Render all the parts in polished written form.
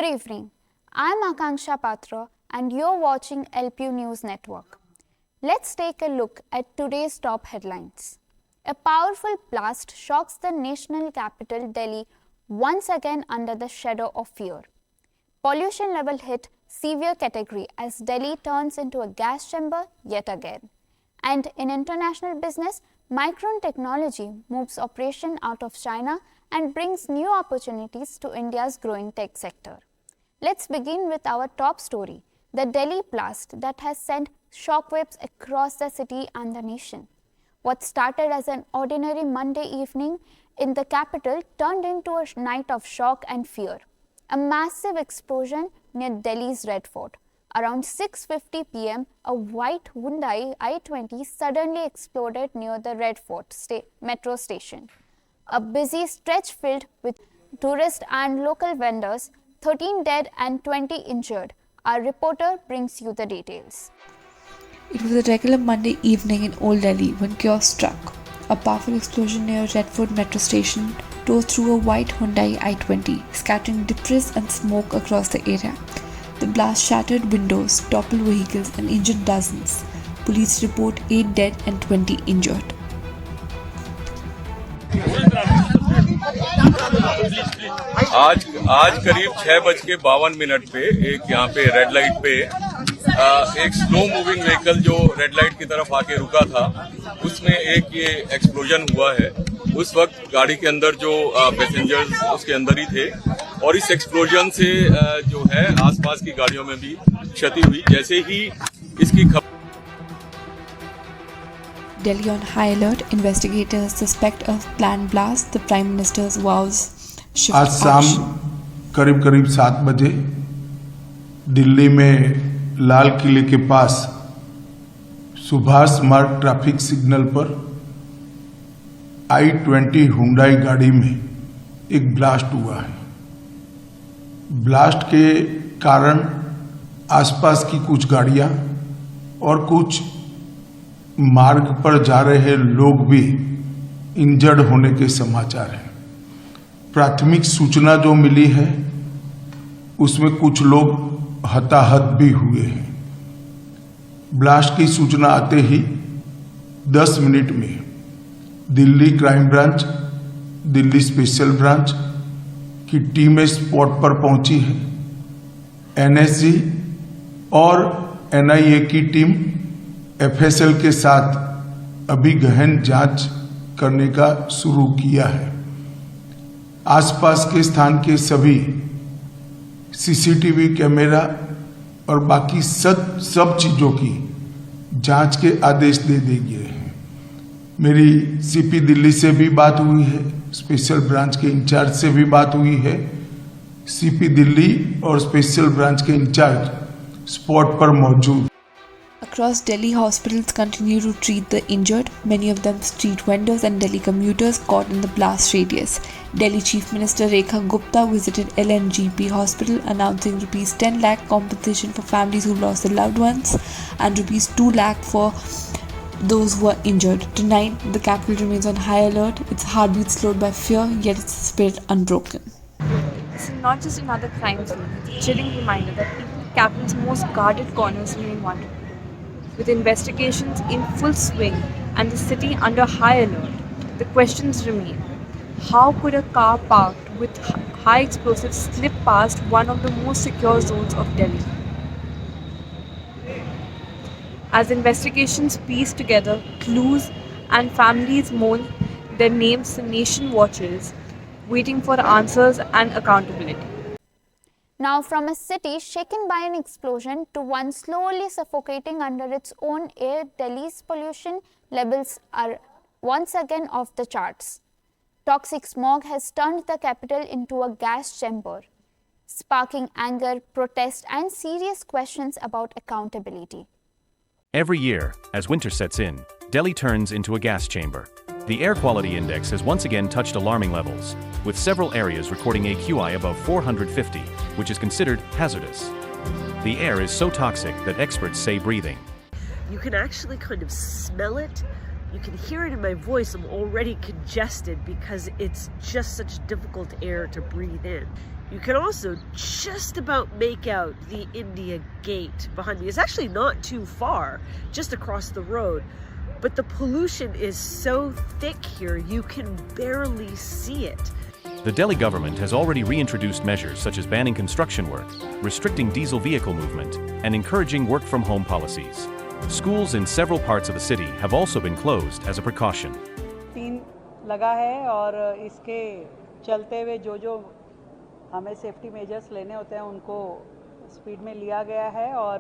Good evening. I'm Akanksha Patra and you're watching LPU News Network. Let's take a look at today's top headlines. A powerful blast shocks the national capital Delhi once again under the shadow of fear. Pollution level hit severe category as Delhi turns into a gas chamber yet again. And in international business, Microchip Technology moves operation out of China and brings new opportunities to India's growing tech sector. Let's begin with our top story, the Delhi blast that has sent shockwaves across the city and the nation. What started as an ordinary Monday evening in the capital turned into a night of shock and fear. A massive explosion near Delhi's Red Fort. Around 6:50 p.m., a white Hyundai i20 suddenly exploded near the Red Fort metro station. A busy stretch filled with tourists and local vendors, 13 dead and 20 injured. Our reporter brings you the details. It was a regular Monday evening in Old Delhi when chaos struck. A powerful explosion near Red Fort metro station tore through a white Hyundai i20, scattering debris and smoke across the area. The blast shattered windows, toppled vehicles and injured dozens. Police report 8 dead and 20 injured. आज करीब 6:52 पे एक यहाँ पे red light पे एक slow moving vehicle जो red light की तरफ आके रुका था, उसमें एक ये एक्सप्लोजन हुआ है। उस वक्त गाड़ी के अंदर जो पैसेंजर्स उसके अंदर ही थे और इस एक्सप्लोजन से जो है आसपास की गाड़ियों में भी क्षति हुई। जैसे ही इसकी खबर Delhi on high alert. Investigators suspect a planned blast. The Prime Minister's vows shift आज शाम करीब 7 बजे दिल्ली में लाल किले के पास सुभाष मार्ग ट्रैफिक सिग्नल पर i20 हुंडई गाड़ी में एक ब्लास्ट हुआ है। ब्लास्ट के कारण आसपास की कुछ गाड़ियां और कुछ मार्ग पर जा रहे लोग भी इंजर्ड होने के समाचार हैं। प्राथमिक सूचना जो मिली है उसमें कुछ लोग हताहत भी हुए हैं। ब्लास्ट की सूचना आते ही 10 मिनट में Delhi crime branch, Delhi special branch की टीमें स्पॉट पर पहुंची है। एनएसजी और एनआईए की टीम एफएसएल के साथ अभी गहन जांच करने का शुरू किया है। आसपास के स्थान के सभी सीसीटीवी कैमरा और बाकी सब चीजों की जांच के आदेश दे दिए हैं। मेरी सीपी दिल्ली से भी बात हुई है, स्पेशल ब्रांच के इंचार्ज से भी बात हुई है। सीपी दिल्ली और स्पेशल ब्रांच के इंचार्ज स्पॉट पर मौजूद। Across Delhi, hospitals continue to treat the injured, many of them street vendors and Delhi commuters caught in the blast radius. Delhi Chief Minister Rekha Gupta visited LNGP Hospital announcing Rs 10 lakh compensation for families who lost their loved ones and Rs 2 lakh for those who are injured. Tonight, the capital remains on high alert, its heartbeat slowed by fear, yet its spirit unbroken. This is not just another crime scene, it's a chilling reminder that even the capital's most guarded corners remain vulnerable. With investigations in full swing and the city under high alert, the questions remain. How could a car parked with high explosives slip past one of the most secure zones of Delhi? As investigations piece together clues and families mourn their names, the nation watches, waiting for answers and accountability. Now from a city shaken by an explosion to one slowly suffocating under its own air, Delhi's pollution levels are once again off the charts. Toxic smog has turned the capital into a gas chamber, sparking anger, protest and serious questions about accountability. Every year, as winter sets in, Delhi turns into a gas chamber. The air quality index has once again touched alarming levels, with several areas recording AQI above 450, which is considered hazardous. The air is so toxic that experts say breathing. You can actually kind of smell it. You can hear it in my voice. I'm already congested because it's just such difficult air to breathe in. You can also just about make out the India Gate behind me. It's actually not too far, just across the road. But the pollution is so thick here, you can barely see it. The Delhi government has already reintroduced measures such as banning construction work, restricting diesel vehicle movement, and encouraging work-from-home policies. Schools in several parts of the city have also been closed as a precaution. 3 लगा है और इसके चलते हुए जो हमें safety measures लेने होते हैं उनको स्पीड में लिया गया है और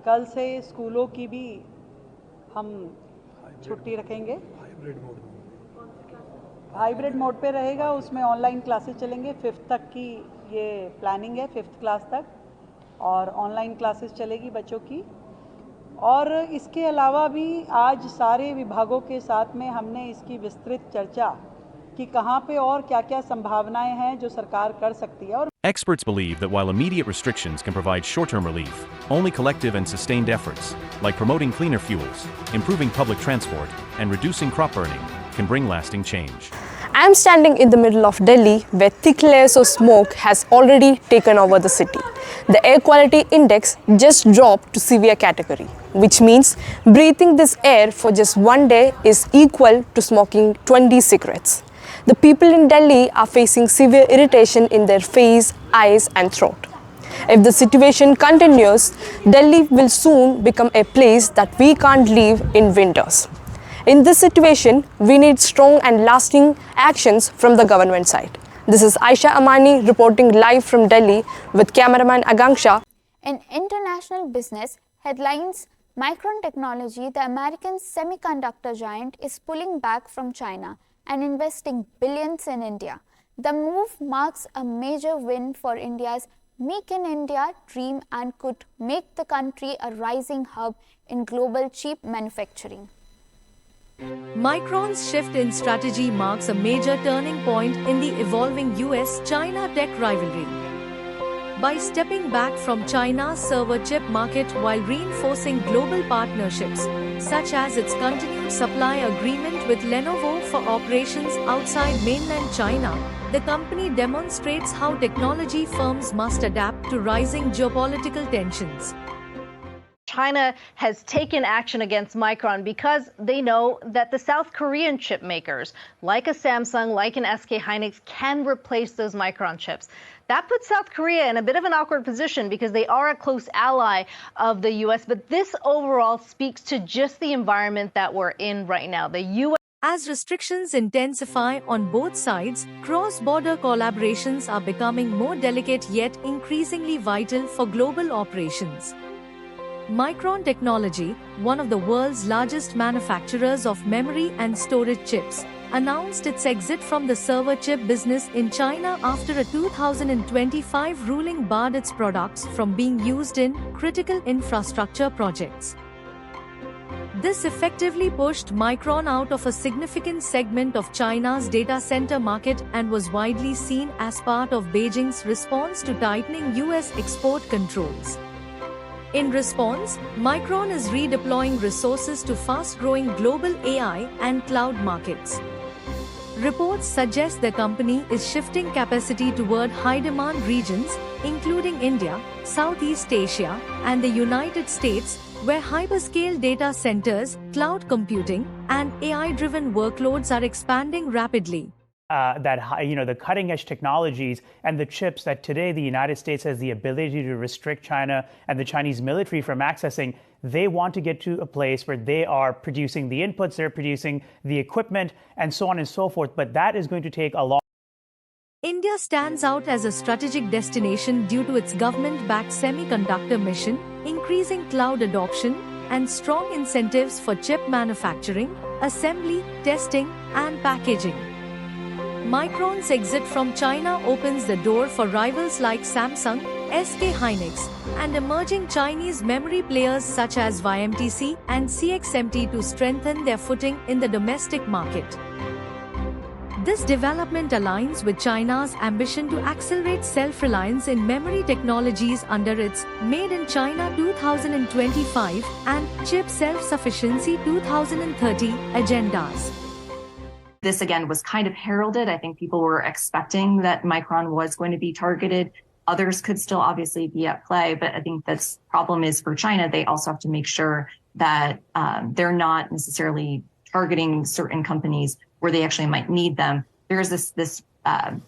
कल से स्कूलों की भी हम छुट्टी रखेंगे। हाइब्रिड मोड पे रहेगा, उसमें ऑनलाइन क्लासेस चलेंगे। 5th तक की ये प्लानिंग है, 5th क्लास तक, और ऑनलाइन क्लासेस चलेगी बच्चों की। और इसके अलावा भी आज सारे विभागों के साथ में हमने इसकी विस्तृत चर्चा कि कहाँ पे और क्या-क्या संभावनाएं हैं जो सरकार कर सकती है। और Experts believe that while immediate restrictions can provide short-term relief, only collective and sustained efforts, like promoting cleaner fuels, improving public transport, and reducing crop burning, can bring lasting change. I am standing in the middle of Delhi, where thick layers of smoke has already taken over the city. The air quality index just dropped to severe category, which means breathing this air for just one day is equal to smoking 20 cigarettes. The people in Delhi are facing severe irritation in their face, eyes and throat. If the situation continues, Delhi will soon become a place that we can't live in winters. In this situation, we need strong and lasting actions from the government side. This is Aisha Amani reporting live from Delhi with cameraman Aganksha. In international business headlines, Micron Technology, the American semiconductor giant, is pulling back from China and investing billions in India. The move marks a major win for India's Make in India dream and could make the country a rising hub in global chip manufacturing. Micron's shift in strategy marks a major turning point in the evolving US-China tech rivalry. By stepping back from China's server chip market while reinforcing global partnerships, such as its continued supply agreement with Lenovo for operations outside mainland China, the company demonstrates how technology firms must adapt to rising geopolitical tensions. China has taken action against Micron because they know that the South Korean chip makers, like a Samsung, like an SK Hynix, can replace those Micron chips. That puts South Korea in a bit of an awkward position because they are a close ally of the U.S., but this overall speaks to just the environment that we're in right now. The U.S. As restrictions intensify on both sides, cross-border collaborations are becoming more delicate yet increasingly vital for global operations. Micron Technology, one of the world's largest manufacturers of memory and storage chips, announced its exit from the server chip business in China after a 2025 ruling barred its products from being used in critical infrastructure projects. This effectively pushed Micron out of a significant segment of China's data center market and was widely seen as part of Beijing's response to tightening US export controls. In response, Micron is redeploying resources to fast-growing global AI and cloud markets. Reports suggest the company is shifting capacity toward high-demand regions, including India, Southeast Asia, and the United States, where hyperscale data centers, cloud computing, and AI-driven workloads are expanding rapidly. The cutting edge technologies and the chips that today the United States has the ability to restrict China and the Chinese military from accessing, they want to get to a place where they are producing the inputs, they're producing the equipment, and so on and so forth. But that is going to take a long. India stands out as a strategic destination due to its government-backed semiconductor mission, increasing cloud adoption, and strong incentives for chip manufacturing, assembly, testing, and packaging. Micron's exit from China opens the door for rivals like Samsung, SK Hynix, and emerging Chinese memory players such as YMTC and CXMT to strengthen their footing in the domestic market. This development aligns with China's ambition to accelerate self-reliance in memory technologies under its Made in China 2025 and Chip Self-Sufficiency 2030 agendas. This again was kind of heralded. I think people were expecting that Micron was going to be targeted. Others could still obviously be at play, but I think the problem is for China, they also have to make sure that they're not necessarily targeting certain companies where they actually might need them. There's this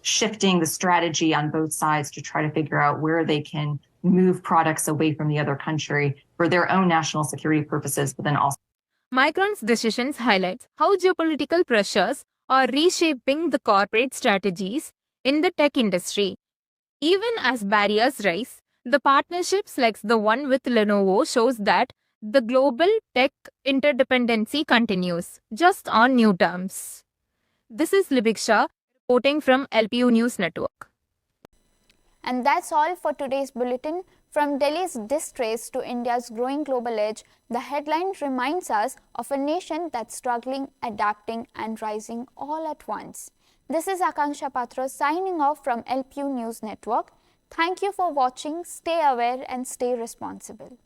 shifting the strategy on both sides to try to figure out where they can move products away from the other country for their own national security purposes, but then also. Micron's decisions highlight how geopolitical pressures are reshaping the corporate strategies in the tech industry. Even as barriers rise, the partnerships like the one with Lenovo shows that the global tech interdependency continues, just on new terms. This is Libiksha reporting from LPU News Network. And that's all for today's bulletin. From Delhi's distress to India's growing global edge, the headline reminds us of a nation that's struggling, adapting, and rising all at once. This is Akanksha Patra signing off from LPU News Network. Thank you for watching. Stay aware and stay responsible.